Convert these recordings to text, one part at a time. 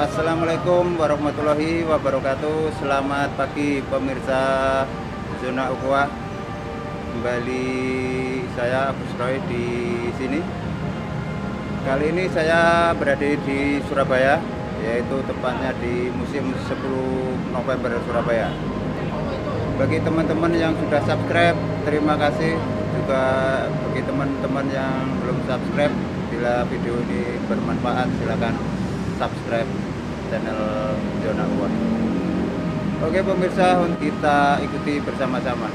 Assalamualaikum warahmatullahi wabarakatuh. Selamat pagi pemirsa Zona Ukhuwah. Kembali saya Agus Roy di sini. Kali ini saya berada di Surabaya, yaitu tepatnya di Museum 10 November Surabaya. Bagi teman-teman yang sudah subscribe, terima kasih. Juga bagi teman-teman yang belum subscribe, bila video ini bermanfaat, silakan subscribe channel Zona Ukhuwah. Oke pemirsa, kita ikuti bersama-sama.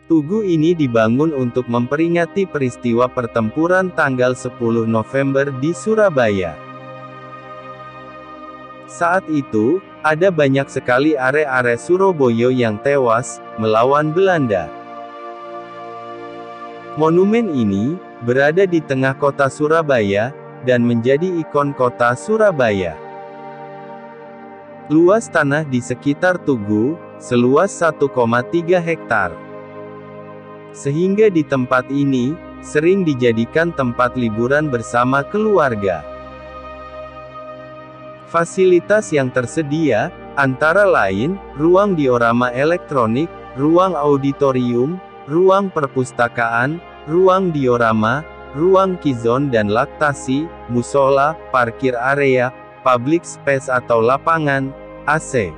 Tugu ini dibangun untuk memperingati peristiwa pertempuran tanggal 10 November di Surabaya. Saat itu, ada banyak sekali are-are Surabaya yang tewas melawan Belanda. Monumen ini berada di tengah kota Surabaya dan menjadi ikon kota Surabaya. Luas tanah di sekitar Tugu seluas 1,3 hektar. Sehingga di tempat ini sering dijadikan tempat liburan bersama keluarga. Fasilitas yang tersedia antara lain ruang diorama elektronik, ruang auditorium, ruang perpustakaan, ruang diorama, ruang kizon dan laktasi, musola, parkir area, public space atau lapangan, AC.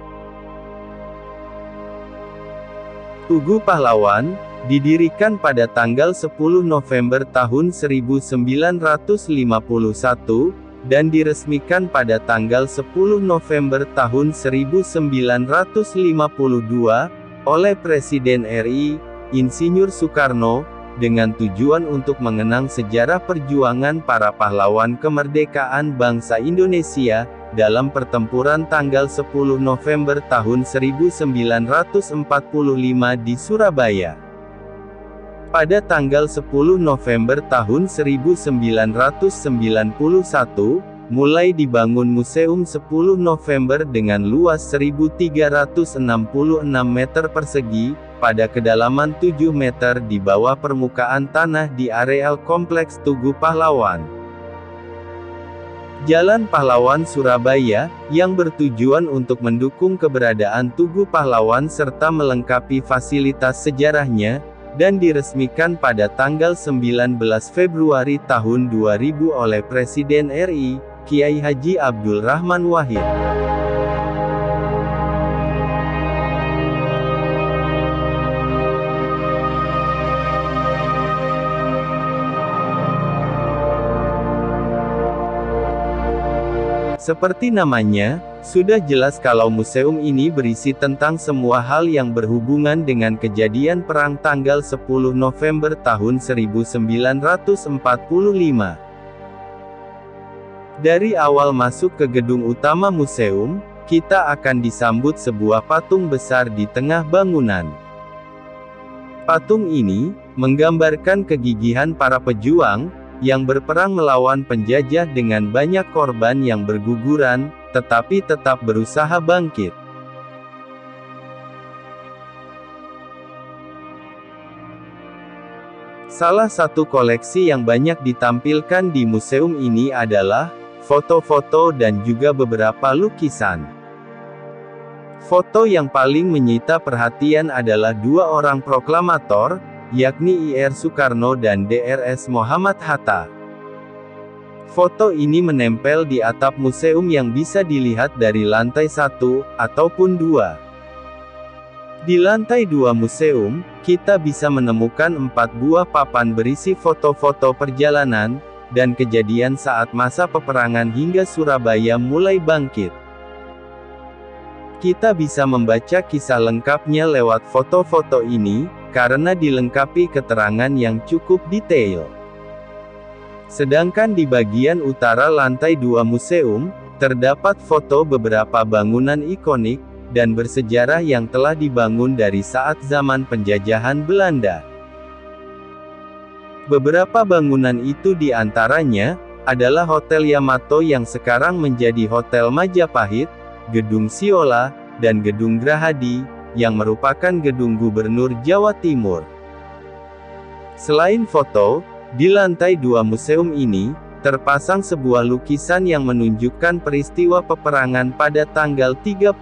Tugu Pahlawan didirikan pada tanggal 10 November tahun 1951, dan diresmikan pada tanggal 10 November tahun 1952, oleh Presiden RI, Insinyur Soekarno, dengan tujuan untuk mengenang sejarah perjuangan para pahlawan kemerdekaan bangsa Indonesia, dalam pertempuran tanggal 10 November tahun 1945 di Surabaya. Pada tanggal 10 November tahun 1991, mulai dibangun Museum 10 November dengan luas 1366 meter persegi, pada kedalaman 7 meter di bawah permukaan tanah di areal Kompleks Tugu Pahlawan. Jalan Pahlawan Surabaya, yang bertujuan untuk mendukung keberadaan Tugu Pahlawan serta melengkapi fasilitas sejarahnya, dan diresmikan pada tanggal 19 Februari tahun 2000 oleh Presiden RI, Kiai Haji Abdul Rahman Wahid. Seperti namanya, sudah jelas kalau museum ini berisi tentang semua hal yang berhubungan dengan kejadian perang tanggal 10 November tahun 1945. Dari awal masuk ke gedung utama museum, kita akan disambut sebuah patung besar di tengah bangunan. Patung ini menggambarkan kegigihan para pejuang yang berperang melawan penjajah dengan banyak korban yang berguguran, tetapi tetap berusaha bangkit. Salah satu koleksi yang banyak ditampilkan di museum ini adalah foto-foto dan juga beberapa lukisan. Foto yang paling menyita perhatian adalah dua orang proklamator, yakni Ir Soekarno dan Drs Muhammad Hatta. Foto ini menempel di atap museum yang bisa dilihat dari lantai 1, ataupun 2. Di lantai 2 museum, kita bisa menemukan 4 buah papan berisi foto-foto perjalanan, dan kejadian saat masa peperangan hingga Surabaya mulai bangkit. Kita bisa membaca kisah lengkapnya lewat foto-foto ini, karena dilengkapi keterangan yang cukup detail. Sedangkan di bagian utara lantai 2 museum, terdapat foto beberapa bangunan ikonik, dan bersejarah yang telah dibangun dari saat zaman penjajahan Belanda. Beberapa bangunan itu diantaranya, adalah Hotel Yamato yang sekarang menjadi Hotel Majapahit, Gedung Siola, dan Gedung Grahadi, yang merupakan gedung Gubernur Jawa Timur. Selain foto, di lantai 2 museum ini, terpasang sebuah lukisan yang menunjukkan peristiwa peperangan pada tanggal 31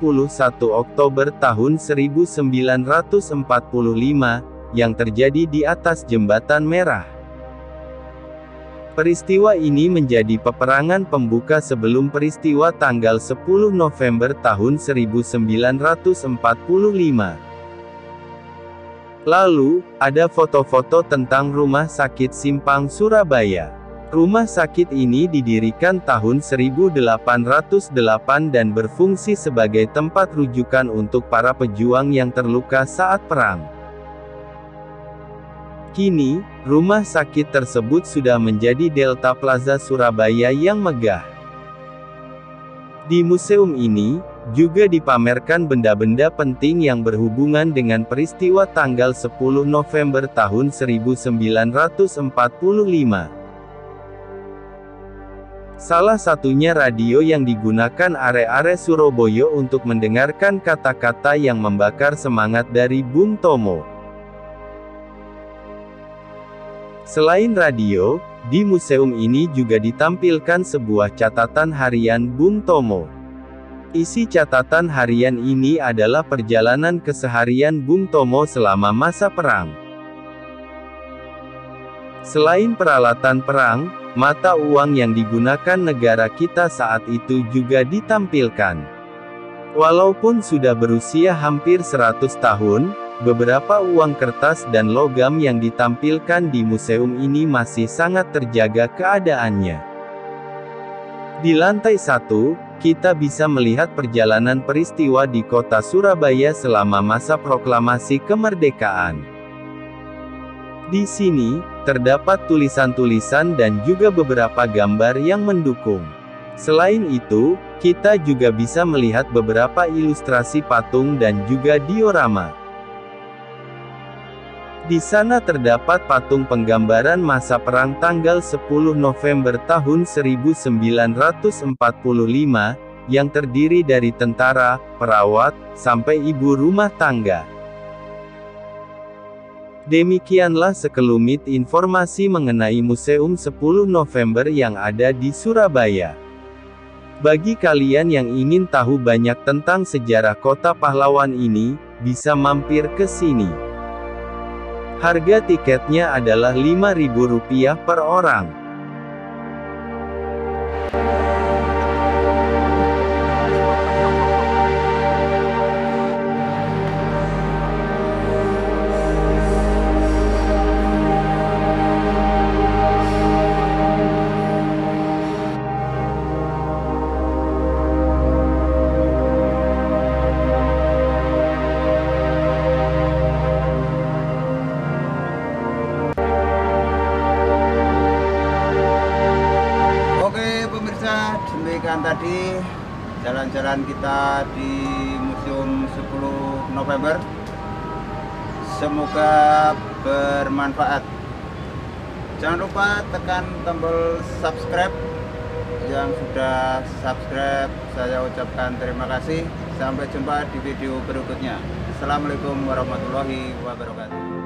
Oktober tahun 1945, yang terjadi di atas Jembatan Merah. Peristiwa ini menjadi peperangan pembuka sebelum peristiwa tanggal 10 November tahun 1945. Lalu, ada foto-foto tentang Rumah Sakit Simpang Surabaya. Rumah sakit ini didirikan tahun 1808 dan berfungsi sebagai tempat rujukan untuk para pejuang yang terluka saat perang. Kini, rumah sakit tersebut sudah menjadi Delta Plaza Surabaya yang megah. Di museum ini, juga dipamerkan benda-benda penting yang berhubungan dengan peristiwa tanggal 10 November tahun 1945. Salah satunya radio yang digunakan are-are Surabaya untuk mendengarkan kata-kata yang membakar semangat dari Bung Tomo. Selain radio, di museum ini juga ditampilkan sebuah catatan harian Bung Tomo. Isi catatan harian ini adalah perjalanan keseharian Bung Tomo selama masa perang. Selain peralatan perang, mata uang yang digunakan negara kita saat itu juga ditampilkan. Walaupun sudah berusia hampir 100 tahun, beberapa uang kertas dan logam yang ditampilkan di museum ini masih sangat terjaga keadaannya. Di lantai 1, kita bisa melihat perjalanan peristiwa di kota Surabaya selama masa proklamasi kemerdekaan. Di sini, terdapat tulisan-tulisan dan juga beberapa gambar yang mendukung. Selain itu, kita juga bisa melihat beberapa ilustrasi patung dan juga diorama. Di sana terdapat patung penggambaran masa perang tanggal 10 November tahun 1945, yang terdiri dari tentara, perawat, sampai ibu rumah tangga. Demikianlah sekelumit informasi mengenai Museum 10 November yang ada di Surabaya. Bagi kalian yang ingin tahu banyak tentang sejarah kota pahlawan ini, bisa mampir ke sini. Harga tiketnya adalah Rp5.000 per orang. jalan-jalan kita di Museum 10 November. Semoga bermanfaat. Jangan lupa tekan tombol subscribe. Yang sudah subscribe, saya ucapkan terima kasih. Sampai jumpa di video berikutnya. Assalamualaikum warahmatullahi wabarakatuh.